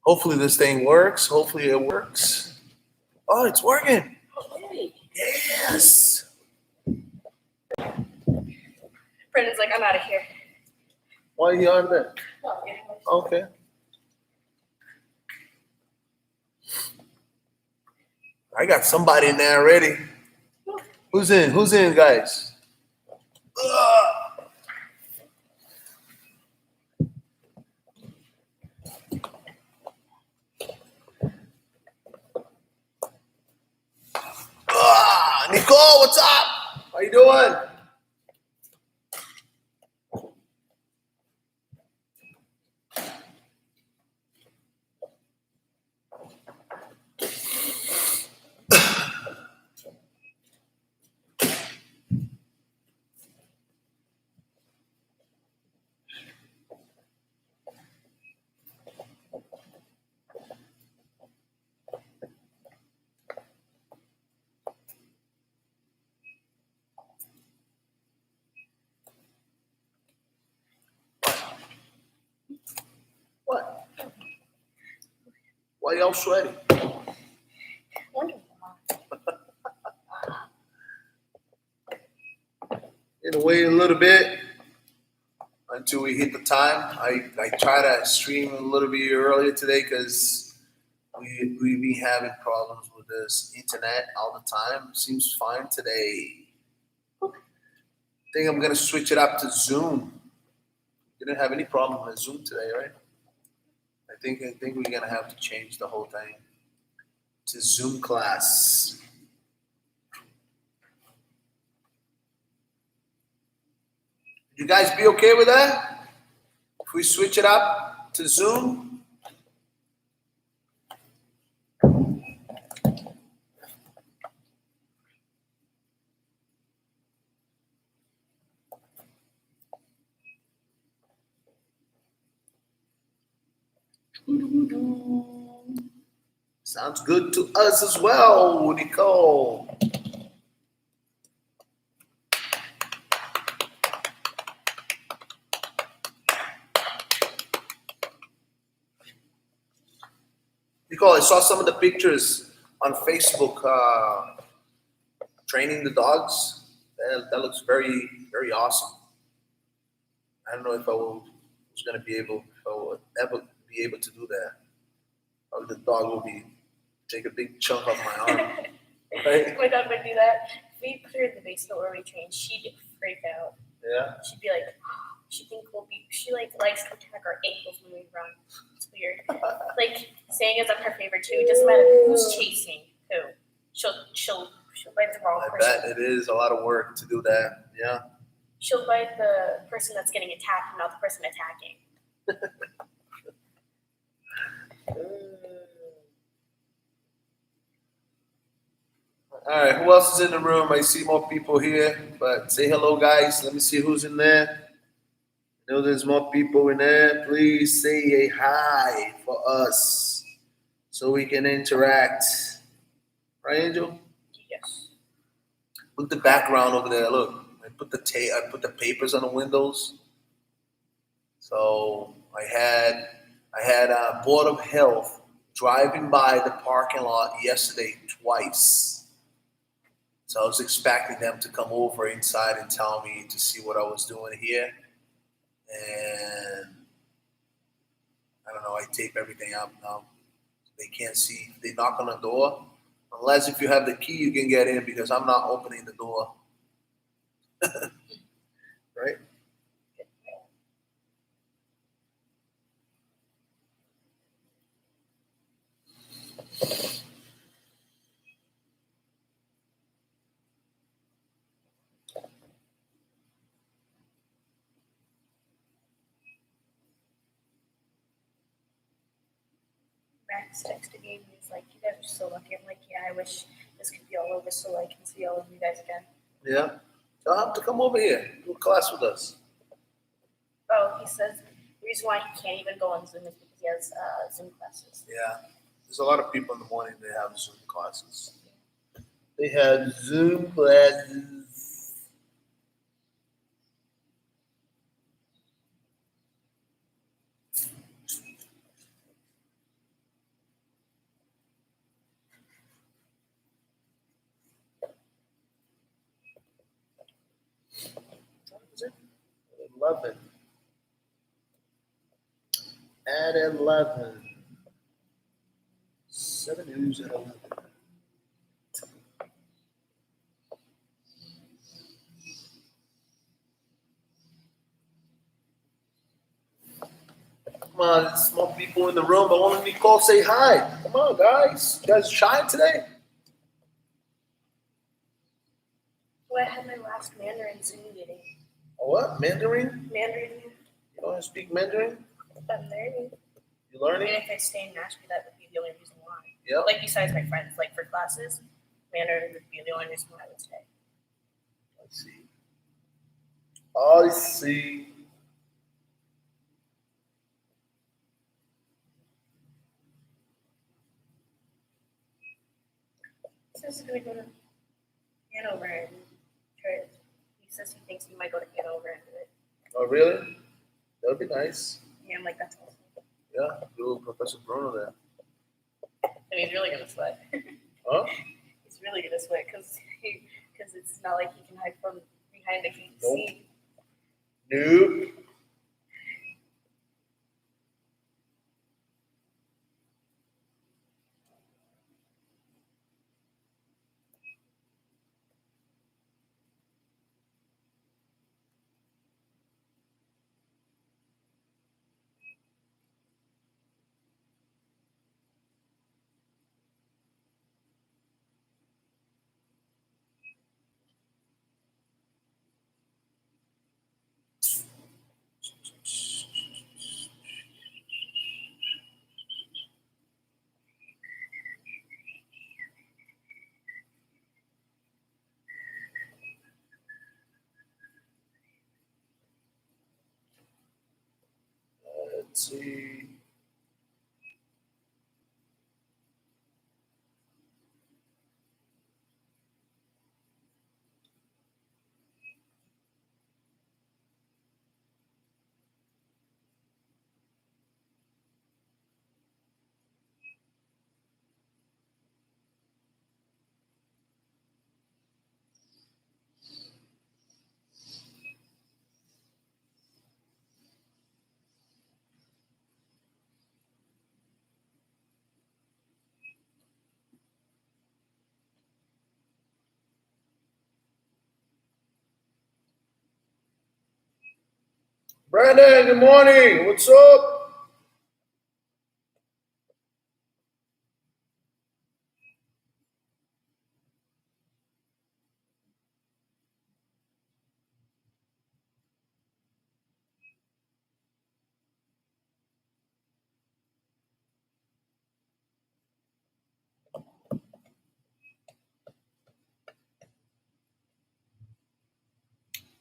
Hopefully this thing works. Hopefully it works. Oh, it's working. Yes. Brendan's like, I'm out of here. Why are you on there? Okay. I got somebody in there already. Who's in? Who's in, guys? Ugh. Nicole, what's up? How you doing? What? Why y'all sweating? Gonna wait a little bit until we hit the time. I try to stream a little bit earlier today because we be having problems with this internet all the time. Seems fine today. I think I'm gonna switch it up to Zoom. Didn't have any problem with Zoom today, right? I think we're gonna have to change the whole thing to Zoom class. You guys be okay with that? If we switch it up to Zoom? Sounds good to us as well, Nicole. Nicole, I saw some of the pictures on Facebook training the dogs. That looks very, very awesome. I don't know if I was going to be able, if I would ever be able to do that. Probably the dog will be take a big chunk off my arm. Right? My dog would do that. If we put her in the basement where we train, she'd freak out. Yeah. She'd be like, she likes to attack our ankles when we run. It's weird. Like saying is her favorite too. It doesn't matter who's chasing who. She'll bite the wrong person. I bet it is a lot of work to do that. Yeah. She'll bite the person that's getting attacked, not the person attacking. All right, who else is in the room? I see more people here, but say hello, guys. Let me see who's in there. I know there's more people in there. Please say a hi for us so we can interact. Right, Angel? Yes. Look the background over there. Look, I put the papers on the windows. So I had a Board of Health driving by the parking lot yesterday twice. So I was expecting them to come over inside and tell me to see what I was doing here. And I don't know, I tape everything up now. They can't see. They knock on the door. Unless if you have the key, you can get in because I'm not opening the door. Right? Max texted me and he's like, you guys are so lucky. I'm like, yeah, I wish this could be all over so I can see all of you guys again. Yeah. You'll have to come over here, do a class with us. Oh, he says the reason why he can't even go on Zoom is because he has Zoom classes. Yeah. There's a lot of people in the morning that have Zoom classes. They have Zoom classes. 11. At 11. 7 news at 11. Come on, there's more people in the room. I want Nicole to say hi. Come on, guys. You guys shy today? Well, I had my last Mandarin Zoom meeting. A what? Mandarin? Mandarin. You don't speak Mandarin? I'm learning. You learning? And if I stay in Nashville, that would be the only reason why. Yep. Like besides my friends, like for classes, Mandarin would be the only reason why I would stay. Let's see. I see. This is going to go to Hanover and try. He says he thinks he might go to Hanover and do it. Oh, really? That would be nice. Yeah, I'm like, that's awesome. Yeah, do Professor Bruno there. And he's really gonna sweat. Huh? He's really gonna sweat because it's not like he can hide from behind the heat. Nope. See? Nope. Let's see. Brandon, good morning. What's up?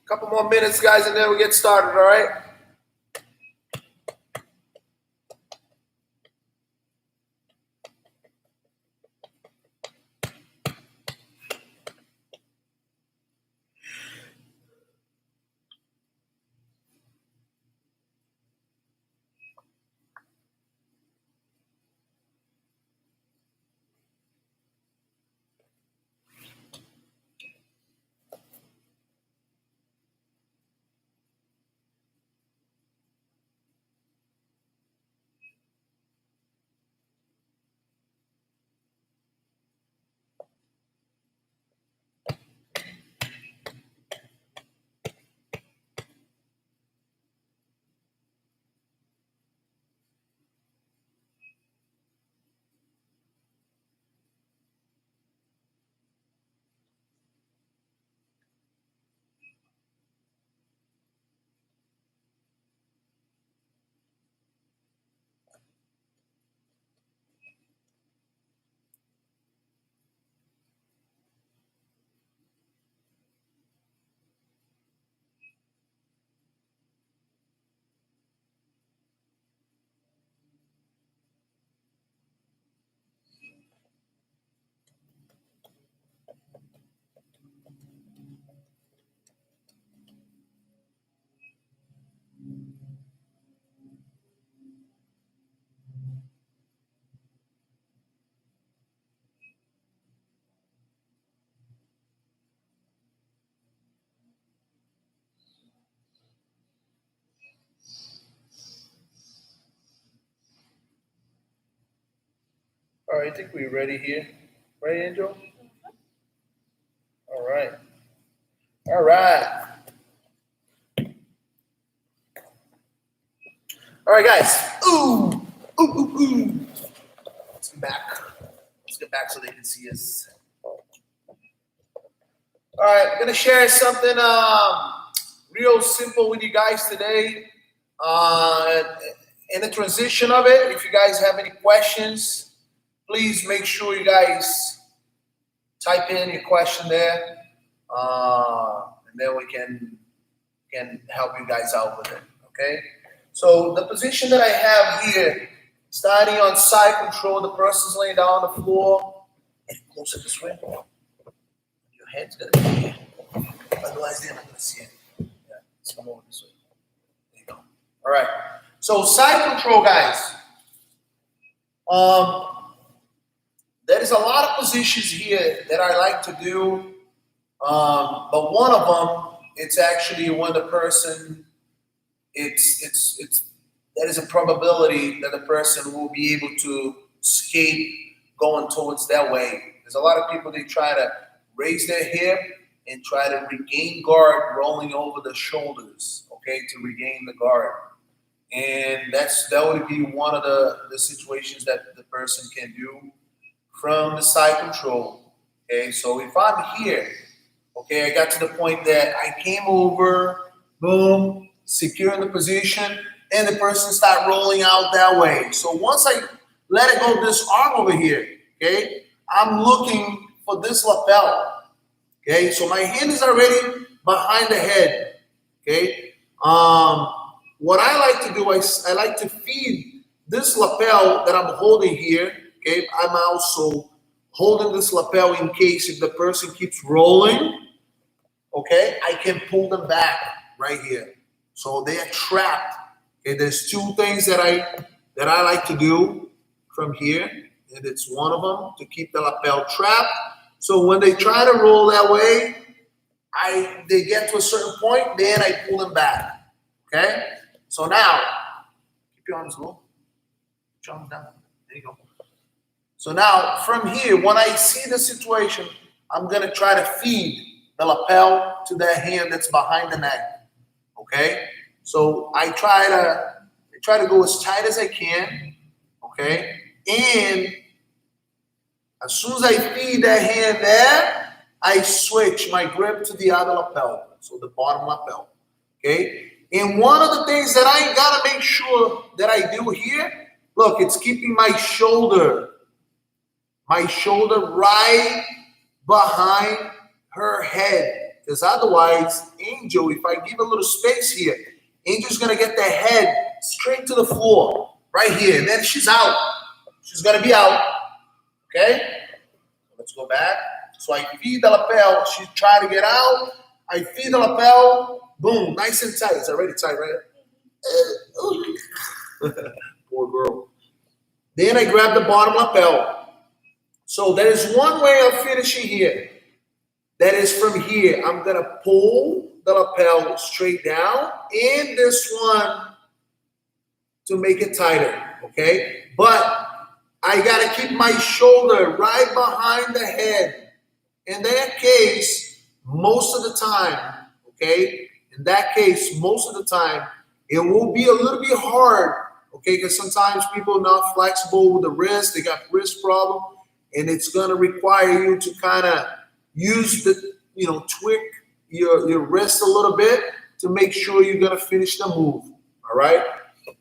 Couple more minutes, guys, and then we get started, all right? right, I think we're ready here. Right, Angel? All right. All right. All right, guys. Ooh. Ooh, ooh, ooh. Let's get back. Let's get back so they can see us. All right, I'm gonna share something real simple with you guys today. In the transition of it, if you guys have any questions, please make sure you guys type in your question there, and then we can help you guys out with it. Okay. So the position that I have here, starting on side control, the person's laying down on the floor, and closer this way. Your head's gonna be here. Otherwise, they're not gonna see it. Yeah, let's come over this way. There you go. All right. So side control, guys. There is a lot of positions here that I like to do, but one of them, it's actually when the person, it's there is a probability that the person will be able to escape going towards that way. There's a lot of people, they try to raise their hip and try to regain guard, rolling over the shoulders, okay, to regain the guard. And that would be one of the situations that the person can do from the side control. Okay, so if I'm here, okay, I got to the point that I came over, boom, securing the position, and the person start rolling out that way. So once I let it go this arm over here, okay, I'm looking for this lapel. Okay, so my hand is already behind the head. Okay, what I like to do, I like to feed this lapel that I'm holding here. Okay, I'm also holding this lapel in case if the person keeps rolling. Okay, I can pull them back right here. So they are trapped. Okay, there's two things that I like to do from here, and it's one of them to keep the lapel trapped. So when they try to roll that way, they get to a certain point, then I pull them back. Okay? So now, keep your arms low. Put your arms down. There you go. So now, from here, when I see the situation, I'm going to try to feed the lapel to that hand that's behind the neck. Okay? So I try to go as tight as I can. Okay? And as soon as I feed that hand there, I switch my grip to the other lapel, so the bottom lapel. Okay? And one of the things that I gotta make sure that I do here, look, it's keeping my shoulder right behind her head. Because otherwise, Angel, if I give a little space here, Angel's gonna get the head straight to the floor, right here. And then she's out. She's gonna be out. Okay? Let's go back. So I feed the lapel. She's trying to get out. I feed the lapel. Boom. Nice and tight. It's already tight, right? Poor girl. Then I grab the bottom lapel. So there is one way of finishing here. That is from here. I'm going to pull the lapel straight down. And this one to make it tighter. Okay? But I got to keep my shoulder right behind the head. In that case, most of the time, okay, in that case, most of the time, it will be a little bit hard, okay, because sometimes people are not flexible with the wrist, they got wrist problem, and it's going to require you to kind of use the, tweak your wrist a little bit to make sure you're going to finish the move, all right?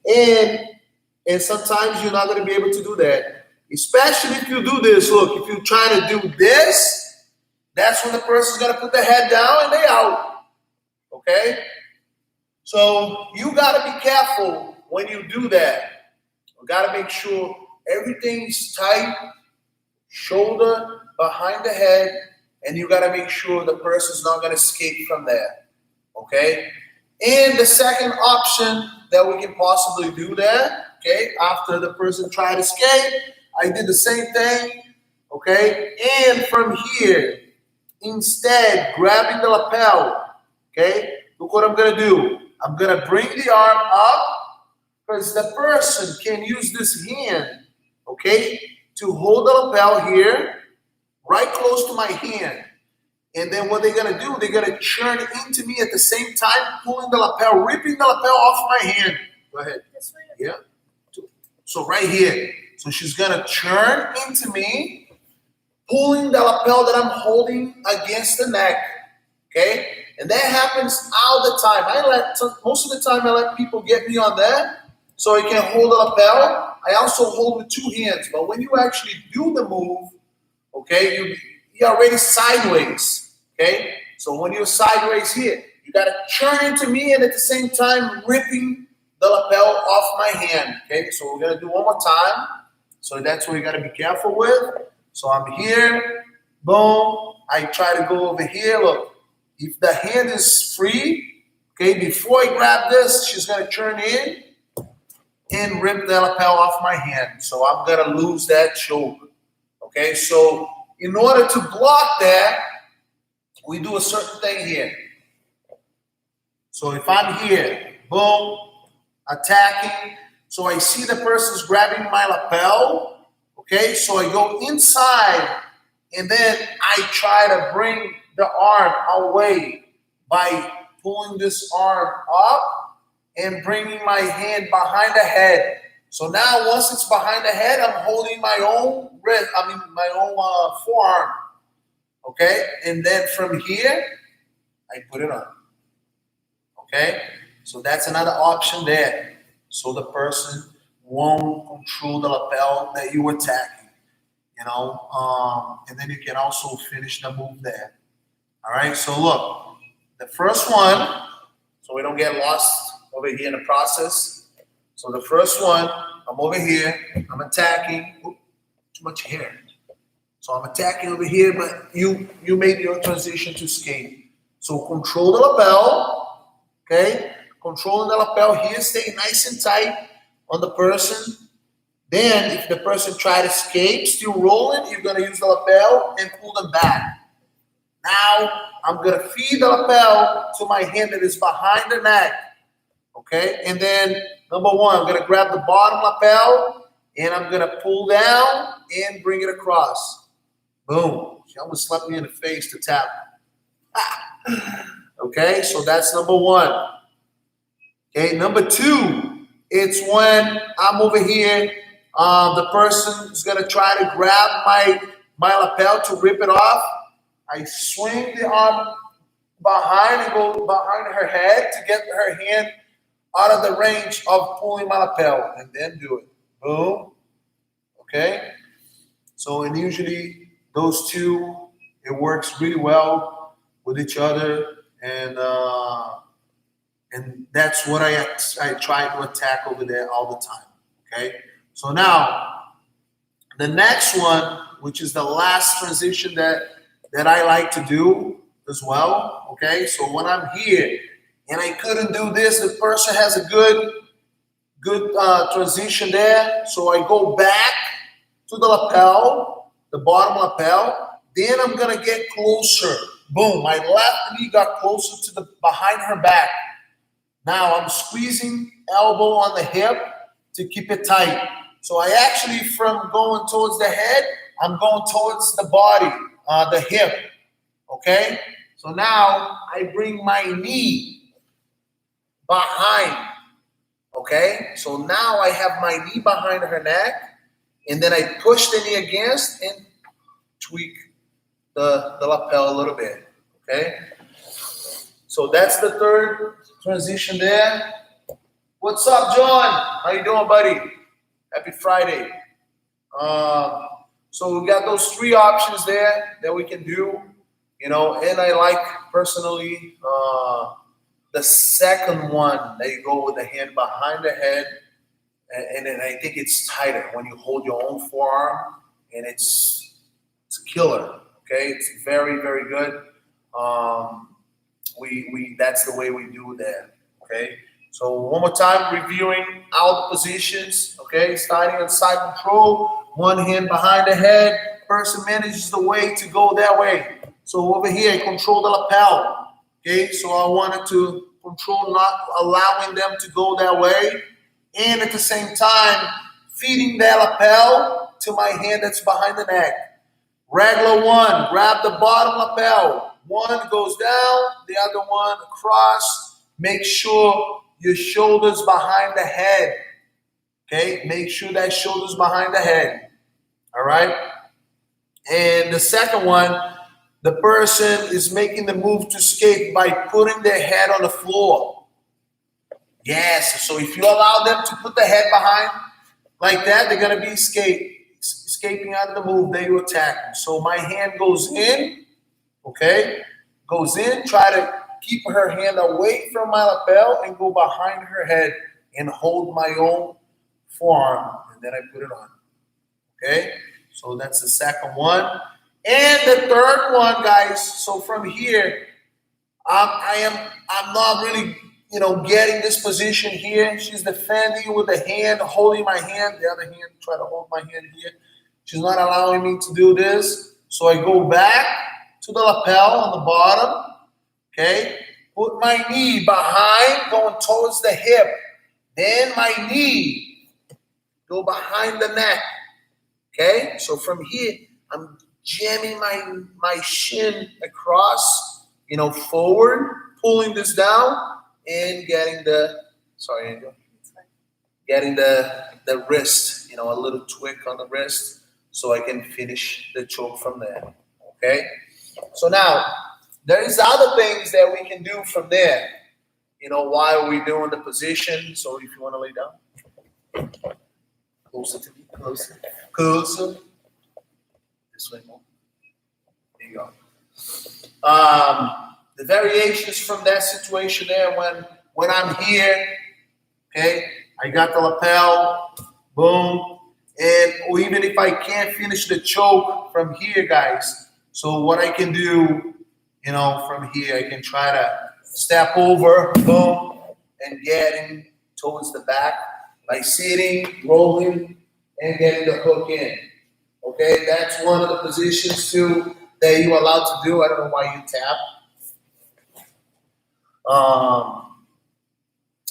And sometimes you're not going to be able to do that. Especially if you do this, look, if you try to do this, that's when the person's going to put the head down and they out. Okay? So you got to be careful when you do that. You got to make sure everything's tight, shoulder behind the head, and you got to make sure the person's not going to escape from there. Okay? And the second option that we can possibly do that, okay, after the person tried to escape, I did the same thing, okay? And from here, instead, grabbing the lapel, okay? Look what I'm going to do. I'm going to bring the arm up because the person can use this hand, okay, to hold the lapel here, right close to my hand. And then what they're gonna do, they're gonna churn into me at the same time, pulling the lapel, ripping the lapel off my hand. Go ahead. This way? Yeah. So right here. So she's gonna churn into me, pulling the lapel that I'm holding against the neck. Okay? And that happens all the time. Most of the time I let people get me on that so I can hold the lapel. I also hold with two hands. But when you actually do the move, okay, you're already sideways. Okay? So when you're sideways here, you gotta churn into me and at the same time ripping the lapel off my hand. Okay, so we're gonna do one more time. So that's what you gotta be careful with. So I'm here, boom. I try to go over here. Look, if the hand is free, okay, before I grab this, she's gonna turn in and rip the lapel off my hand. So I'm gonna lose that choke. Okay, so in order to block that, we do a certain thing here. So if I'm here, boom, attacking, so I see the person's grabbing my lapel, okay, so I go inside and then I try to bring the arm away by pulling this arm up and bringing my hand behind the head. So now once it's behind the head, I'm holding my own wrist, my own forearm, okay, and then from here, I put it on, okay. So that's another option there. So the person won't control the lapel that you attacking, and then you can also finish the move there. All right, so look, the first one, so we don't get lost over here in the process. So the first one, I'm over here, I'm attacking. Ooh, too much hair. So I'm attacking over here, but you made your transition to skate. So control the lapel, okay? Controlling the lapel here, stay nice and tight on the person. Then if the person try to escape, still rolling, you're gonna use the lapel and pull them back. Now I'm gonna feed the lapel to my hand that is behind the neck, okay? And then number one, I'm gonna grab the bottom lapel and I'm gonna pull down and bring it across. Boom, she almost slapped me in the face to tap. Okay, so that's number one. Okay, number two, it's when I'm over here, the person is gonna try to grab my lapel to rip it off. I swing the arm behind and go behind her head to get her hand out of the range of pulling my lapel, and then do it. Boom. Okay. So, and usually those two, it works really well with each other, and that's what I try to attack over there all the time. Okay. So now the next one, which is the last transition that I like to do as well. Okay. So when I'm here and I couldn't do this, the person has a good transition there. So I go back to the lapel, the bottom lapel. Then I'm gonna get closer. Boom! My left knee got closer to the behind her back. Now I'm squeezing elbow on the hip to keep it tight. So I actually, from going towards the head, I'm going towards the body, the hip. Okay. So now I bring my knee behind. Okay. So now I have my knee behind her neck, and then I push the knee against and tweak the lapel a little bit. Okay. So that's the third transition there. What's up, John? How you doing, buddy? Happy Friday. So we got those three options there that we can do, and I like personally the second one that you go with the hand behind the head, and then I think it's tighter when you hold your own forearm, and it's killer. Okay, it's very, very good. We that's the way we do that. Okay, so one more time, reviewing all the positions. Okay, starting on side control, one hand behind the head, person manages the way to go that way. So over here, I control the lapel. Okay, so I wanted to control not allowing them to go that way, and at the same time, feeding that lapel to my hand that's behind the neck. Regular one, grab the bottom lapel. One goes down, the other one across. Make sure your shoulders behind the head. Okay, make sure that shoulder's behind the head. All right. And the second one, the person is making the move to escape by putting their head on the floor. Yes, so if you allow them to put the head behind like that, they're going to be escaping out of the move that you attack. So my hand goes in, okay, goes in, try to keep her hand away from my lapel and go behind her head and hold my own forearm, and then I put it on. Okay, so that's the second one. And the third one, guys, so from here, I'm not really, getting this position here. She's defending with the hand, holding my hand. The other hand, try to hold my hand here. She's not allowing me to do this. So I go back to the lapel on the bottom. Okay. Put my knee behind, going towards the hip. Then my knee go behind the neck. Okay. So from here, I'm jamming my shin across, forward, pulling this down. And getting the wrist, a little tweak on the wrist so I can finish the choke from there. Okay? So now, there is other things that we can do from there, while we're doing the position. So if you want to lay down, closer to me, closer. This way more. There you go. The variations from that situation there when I'm here, okay, I got the lapel, boom, or even if I can't finish the choke from here, guys, so what I can do, from here, I can try to step over, boom, and getting towards the back by sitting, rolling, and getting the hook in. Okay, that's one of the positions too that you're allowed to do. I don't know why you tap.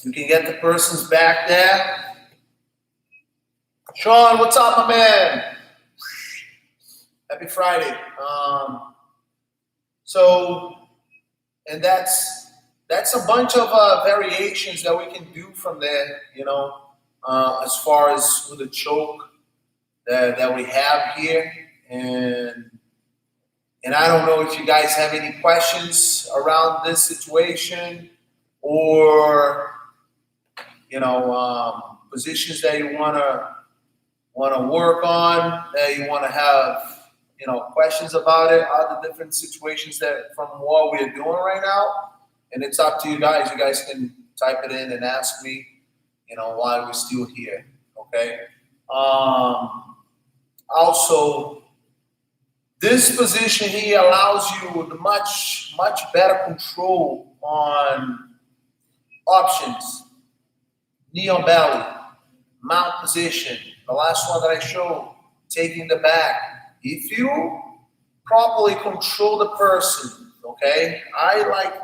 You can get the person's back there. Sean, what's up, my man? Happy Friday. And that's a bunch of variations that we can do from there, as far as with the choke that we have here. And I don't know if you guys have any questions around this situation or, positions that you want to work on, that you want to have, questions about it, other different situations that from what we're doing right now. And it's up to you guys. You guys can type it in and ask me, why we're still here. Okay. Also, this position here allows you the much better control on options. Knee on belly, mount position. The last one that I showed, taking the back. If you properly control the person, okay,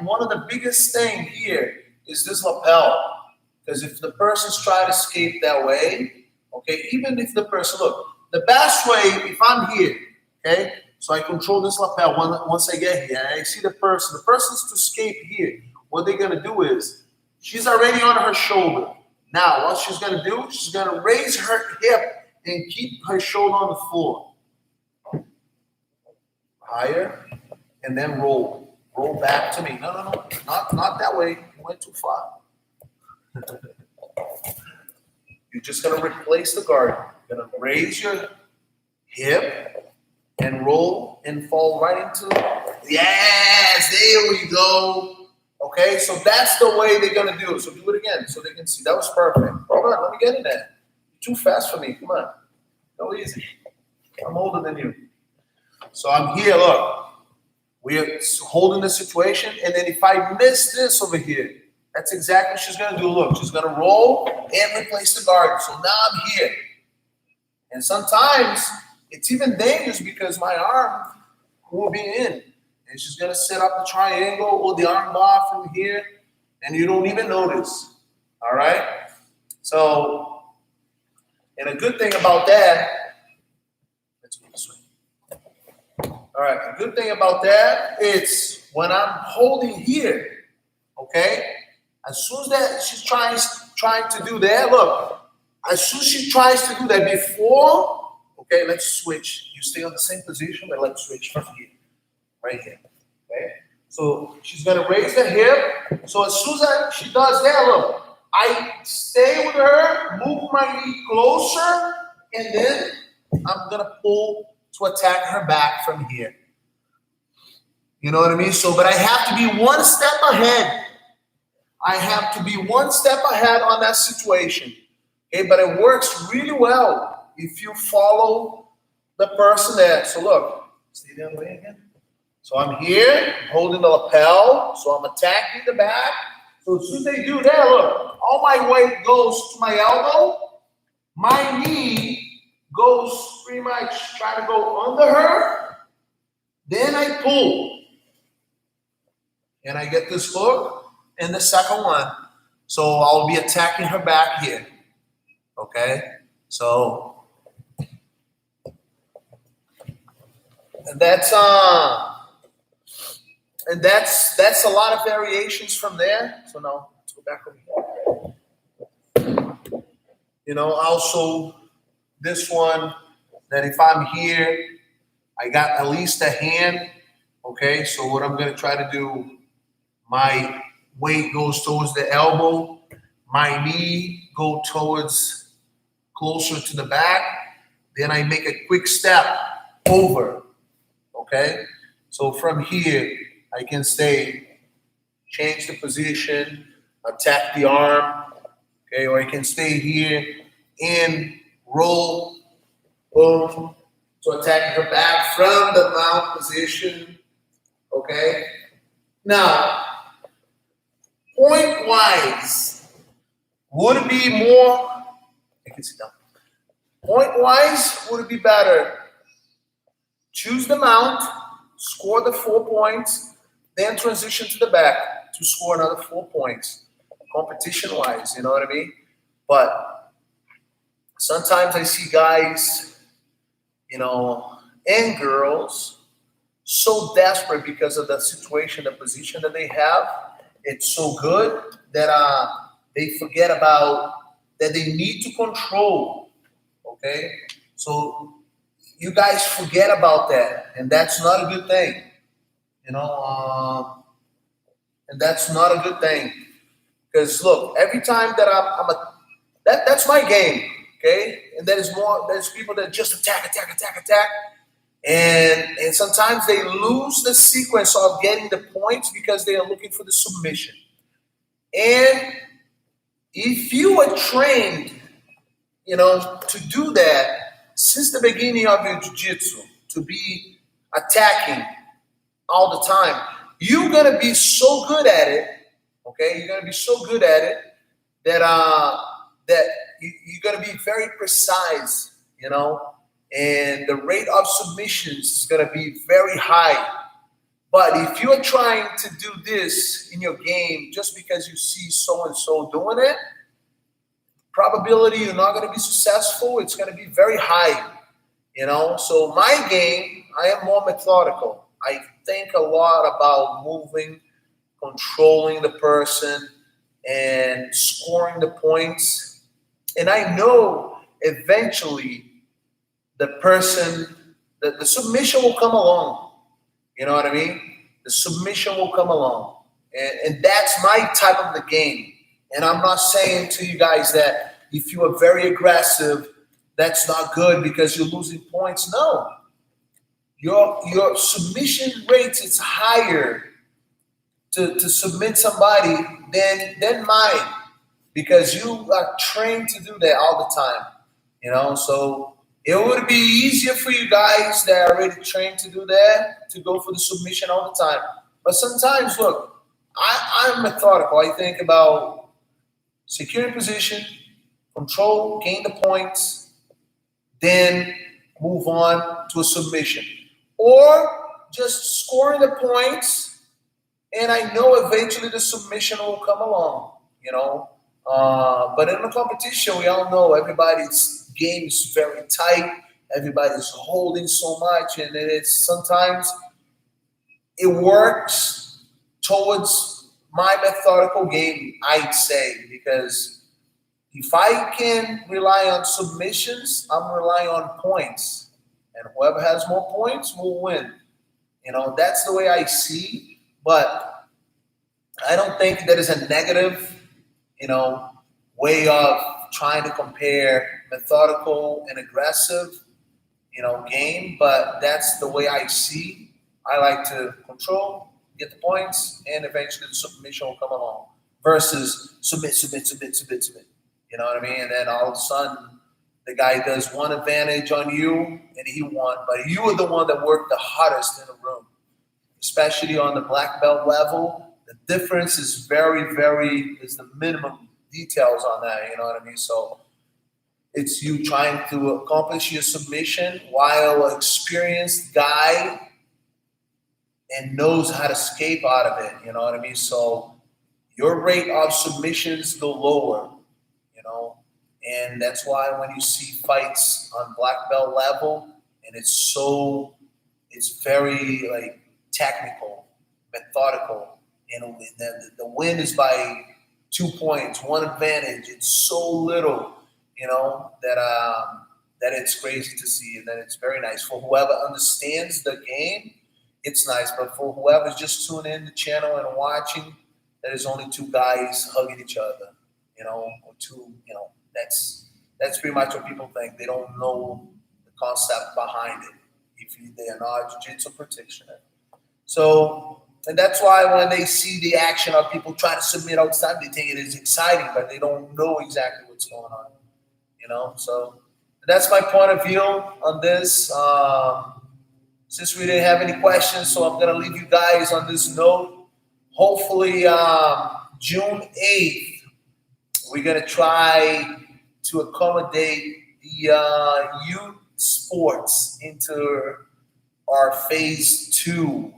one of the biggest thing here is this lapel. Because if the person's trying to escape that way, okay, even if the person, look, the best way, if I'm here, okay, so I control this lapel once I get here, and I see the person's to escape here. What they're going to do is, she's already on her shoulder. Now, what she's going to do, she's going to raise her hip and keep her shoulder on the floor. Higher, and then roll. Roll back to me. No, not that way. You went too far. You're just going to replace the guard. You're going to raise your hip and roll and fall right into it. Yes, there we go. Okay, so that's the way they're going to do it. So do it again so they can see. That was perfect. Hold on, let me get in there. You're too fast for me. Come on. Go easy. I'm older than you. So I'm here, look. We're holding the situation, and then if I miss this over here, that's exactly what she's going to do. Look, she's going to roll and replace the guard. So now I'm here. And sometimes it's even dangerous because my arm will be in. And she's going to set up the triangle or the arm bar from here, and you don't even notice. All right? So, and a good thing about that All right, a good thing about that is when I'm holding here, okay, as soon as that she's trying to do that, look, as soon as she tries to do that before, okay, let's switch. You stay on the same position, but let's switch from here, right here, okay? So she's gonna raise the hip. So as soon as she does that, look, I stay with her, move my knee closer, and then I'm gonna pull to attack her back from here. You know what I mean? So, but I have to be one step ahead. I have to be one step ahead on that situation. Okay, but it works really well if you follow the person there. So look, stay the other way again. So I'm here, holding the lapel, so I'm attacking the back. So as soon as they do that, look, all my weight goes to my elbow. My knee goes pretty much, try to go under her. Then I pull. And I get this hook and the second one. So I'll be attacking her back here. Okay? So and that's a lot of variations from there. So now let's go back over here. You know, also this one that if I'm here, I got at least a hand. Okay, so what I'm gonna try to do, my weight goes towards the elbow, my knee go towards closer to the back, then I make a quick step over. Okay, so from here I can stay, change the position, attack the arm, okay, or I can stay here and roll, boom, to attack her back from the mount position, okay? Now, point-wise, would it be more, I can sit down. Point-wise, would it be better? Choose the mount, score the 4 points, then transition to the back to score another 4 points, competition-wise, you know what I mean? But sometimes I see guys, you know, and girls so desperate because of the situation, the position that they have. It's so good that they forget about that they need to control, okay? So you guys forget about that, and that's not a good thing, you know, and that's not a good thing. Because look, every time that that's my game, okay? And there's people that just attack, and sometimes they lose the sequence of getting the points because they are looking for the submission. And if you are trained, you know, to do that since the beginning of your jiu-jitsu, to be attacking all the time, you're gonna be so good at it. Okay, you're gonna be so good at it that you're gonna be very precise, you know, and the rate of submissions is gonna be very high. But if you're trying to do this in your game just because you see so and so doing it, probability you're not gonna be successful. It's gonna be very high, you know. So my game, I am more methodical. I think a lot about moving, controlling the person, and scoring the points. And I know eventually the person, the submission will come along. You know what I mean? The submission will come along. And that's my type of the game. And I'm not saying to you guys that if you are very aggressive, that's not good because you're losing points. No. Your submission rates is higher to submit somebody than mine because you are trained to do that all the time, you know. So it would be easier for you guys that are already trained to do that to go for the submission all the time. But sometimes, look, I'm methodical. I think about securing position, control, gain the points, then move on to a submission. Or just scoring the points, and I know eventually the submission will come along, you know. But in the competition, we all know everybody's game is very tight. everybody's holding so much, and it's sometimes it works towards my methodical game, I'd say, because if I can rely on submissions, I'm relying on points, and whoever has more points will win. That's the way I see. But I don't think that is a negative, you know, way of trying to compare methodical and aggressive, game. But that's the way I see. I like to control, get the points, and eventually the submission will come along. Versus submit, submit, submit, submit, submit. You know what I mean? And then all of a sudden, the guy does one advantage on you, and he won. But you were the one that worked the hardest in the room, especially on the black belt level. The difference is is the minimum details on that. You know what I mean? So it's you trying to accomplish your submission while an experienced guy and knows how to escape out of it. You know what I mean? So your rate of submissions go lower, you know, and that's why when you see fights on black belt level, and it's very like technical, methodical, the win is by 2 points, one advantage. It's so little, that it's crazy to see, and that it's very nice for whoever understands the game. It's nice, but for whoever's just tuning in the channel and watching, there's only two guys hugging each other, or two, that's pretty much what people think. They don't know the concept behind it if they are not jiu-jitsu practitioner. So, and that's why when they see the action of people trying to submit outside, they think it is exciting, but they don't know exactly what's going on, So that's my point of view on this. Since we didn't have any questions, so I'm going to leave you guys on this note. Hopefully, June 8th, we're going to try to accommodate the youth sports into our phase 2,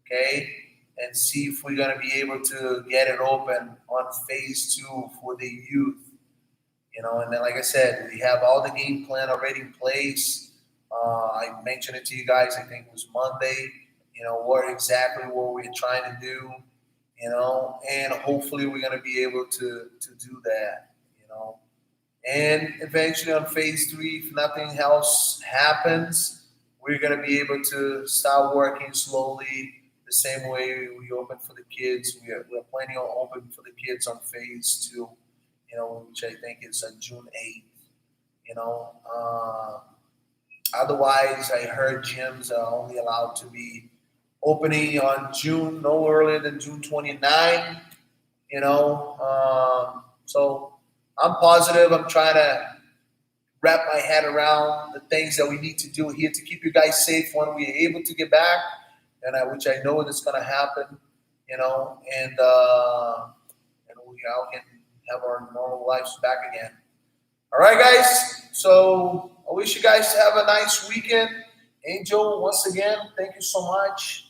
okay? And see if we're going to be able to get it open on phase 2 for the youth. And then, like I said, we have all the game plan already in place. I mentioned it to you guys, I think it was Monday, what we're trying to do, and hopefully we're going to be able to do that, And eventually on phase 3, if nothing else happens, we're going to be able to start working slowly the same way we open for the kids. We're planning on opening for the kids on phase 2, which I think is on June 8th, Otherwise, I heard gyms are only allowed to be opening on June, no earlier than June 29, So I'm positive. I'm trying to wrap my head around the things that we need to do here to keep you guys safe when we're able to get back, which I know is going to happen, and we all can have our normal lives back again. All right, guys. So I wish you guys have a nice weekend. Angel, once again, thank you so much.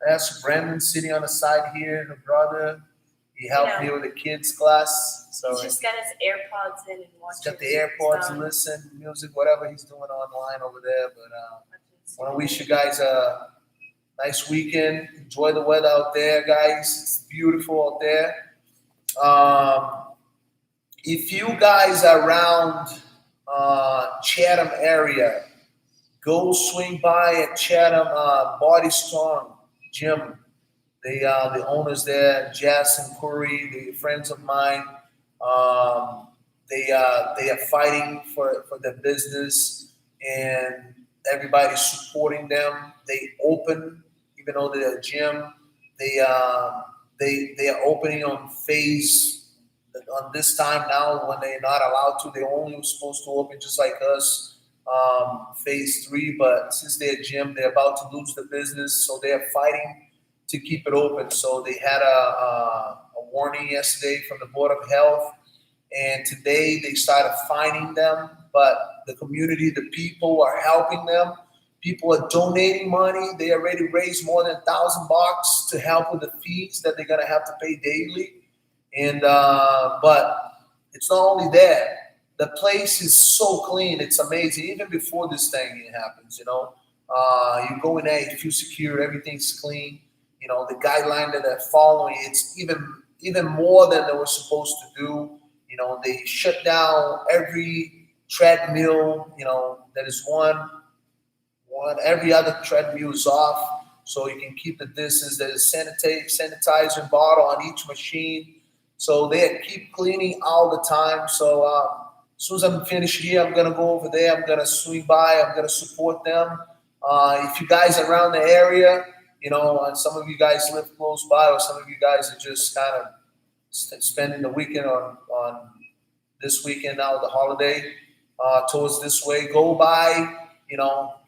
I asked Brandon sitting on the side here, her brother. He helped me with the kids' class. So he's just got his AirPods in and watching. He's got the AirPods and listen, music, whatever he's doing online over there. But I want to wish you guys a nice weekend. Enjoy the weather out there, guys. It's beautiful out there. If you guys are around Chatham area, go swing by at Chatham Body Strong Gym. They are the owners there, Jess and Curry. They're friends of mine. They are fighting for their business, and everybody's supporting them. They open, even though they're a gym. They are opening on phase. On this time now, when they're not allowed to, they're only supposed to open just like us, phase 3. But since they're a gym, they're about to lose the business, so they're fighting to keep it open. So they had a warning yesterday from the Board of Health, and today they started fining them. But the community, the people are helping them. People are donating money. They already raised more than $1,000 to help with the fees that they're gonna have to pay daily. And but it's not only that. the place is so clean. It's amazing. Even before this thing happens, you go in there, you feel secure. Everything's clean. The guideline that they're following, it's even more than they were supposed to do. They shut down every treadmill. That is one. Every other treadmill is off, so you can keep the distance. There's sanitizer bottle on each machine, so they keep cleaning all the time. So as soon as I'm finished here, I'm gonna go over there. I'm gonna swing by. I'm gonna support them. If you guys are around the area, and some of you guys live close by, or some of you guys are just kind of spending the weekend on this weekend now, the holiday, towards this way, go by.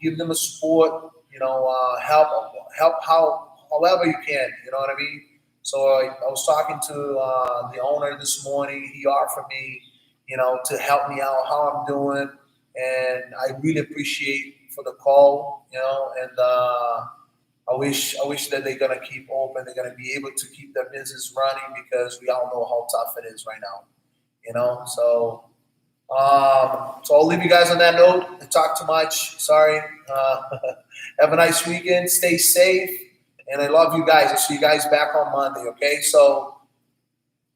Give them a support. Help however you can. You know what I mean? So I was talking to the owner this morning. He offered me, to help me out how I'm doing, and I really appreciate for the call. And I wish that they're gonna keep open. They're gonna be able to keep their business running because we all know how tough it is right now. So. So I'll leave you guys on that note. I talked too much. Sorry. Have a nice weekend. Stay safe. And I love you guys. I'll see you guys back on Monday. Okay. So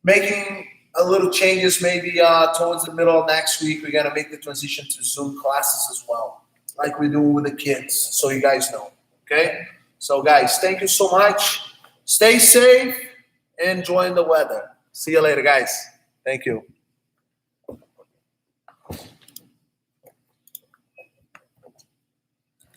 making a little changes maybe towards the middle of next week. We're going to make the transition to Zoom classes as well, like we do with the kids. So you guys know. Okay. So guys, thank you so much. Stay safe. Enjoying the weather. See you later, guys. Thank you.